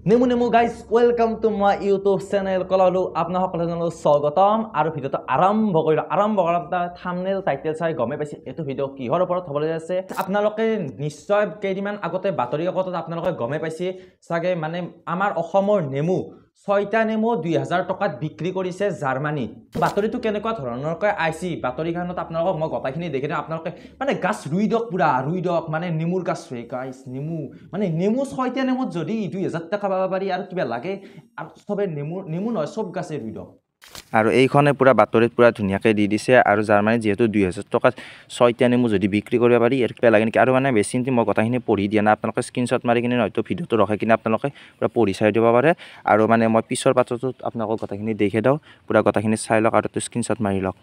নেমু নেমু guys welcome to my YouTube channel কলালো আপনাৰ সকলে স্বাগতম আৰ ভিডিওটা আৰম্ভ কৰাৰ থাম্বনেল টাইটেল চাই গমে পাইছে এইটো ভিডিও কিহৰ ওপৰত হ'বলৈ আছে আপোনালোকে নিশ্চয় কেইদিনমান আগতে বাতৰি কাকতত আপোনালোকে গমে পাইছে চাগে মানে আমাৰ অসমৰ নেমু 6টা নেমু 2000 টকাত বিক্ৰী কৰিছে জাৰ্মানী বাতৰিটো কেনেকুৱা ধৰণৰকৈ আইছি বাতৰিখনত আপোনালোকক মই গটাখিনি দেখি দিম আপোনালোকে মানে গাছ ৰুই দক পুৰা ৰুই দক মানে নেমুৰ গাছ ৰুই গাইছ নেমু মানে নেমু 6টা নেমুত যদি 2000 টাকা পাব পাৰি আৰু কিবা লাগে আৰু সবে নেমু নহয় সব গাছে ৰুই দক আৰু এইখনে পুৰা বাতৰিত পুৰা ধুনীয়াকৈ দি দিছে আৰু জাৰ্মানী যেহেতু 2000 টকাত 6টা নেমু যদি বিক্ৰী কৰিব পাৰি এৰ কিবা লাগে নেকি আৰু মানে বেছি মই কথাখিনি পঢ়ি দিয়া না আপোনালোকে স্ক্ৰীনশ্বট মাৰি কিনে হয়তো ভিডিওটো ৰখাই কিনে আপোনালোকে পুৰা পঢ়ি চাই দিব পাৰে আৰু মানে মই পিছৰ পাতটোত আপোনালোকক কথাখিনি দেখে দাও পুৰা কথাখিনি চাই লওক আৰু স্ক্ৰীনশ্বট মাৰি লওক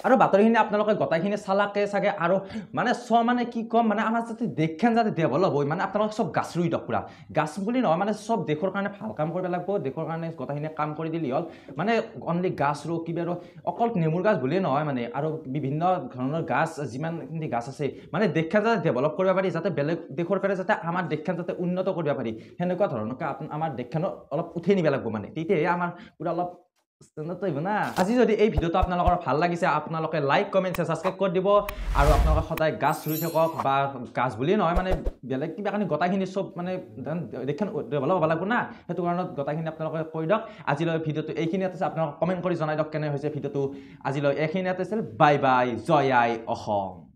আৰু বাতৰিখিনি আপোনালোকে গটাইখিনি চালাকে চাগে আৰু মানে মানে কি কম মানে আমাৰ যাতে দেশখন যাতে ডেভেলপ হয় মানে আপোনালোকে সব গাছ ৰুই দক পুৰা গাছ বুলি নহয় মানে সব দেশৰ কাৰণে ভাল কাম কৰিব লাগিব দেশৰ কাৰণে গটাইখিনি কাম কৰি দিলি হ'ল মানে অনলি গাছ ৰু কিবা অকল নেমুৰ গাছ বুলিয়ে নহয় মানে আৰু বিভিন্ন ধৰণৰ গাছ যিমানখিনি গাছ আছে মানে দেশখন যাতে ডেভেলপ কৰিব পাৰি যাতে বেলেগ দেশৰ কাৰণে যাতে আমাৰ দেশখন যাতে উন্নত কৰিব পাৰি সেনেকুৱা ধৰণৰকৈ আমাৰ দেশখনক অলপ উঠাই নিব লাগিব মানে তেতিয়াহে আমাৰ পুৰা অলপ আজি যদি এই ভিডিওটো আপোনালোকৰ ভাল লাগিছে আপোনালোকে লাইক কমেন্ট সাবস্ক্ৰাইব কৰি দিব আৰু আপোনালোকে সদায় গাছ ৰুই থাকক বা গাছ বুলি নহয় মানে বেলেগ কিবা কাৰণে গটাইখিনি সব মানে দেখখন ডেভেলপ হ'ব লাগিব না সেইটো কাৰণত গটাইখিনি আপোনালোকে কৈ দিয়ক আজিলৈ ভিডিওটো এইখিনিতে আছে আপোনালোকে কমেন্ট কৰি জনাই দিয়ক কেনে হৈছে ভিডিওটো আজিলৈ এইখিনিতে আছিল বাই বাই জয় আই অসম।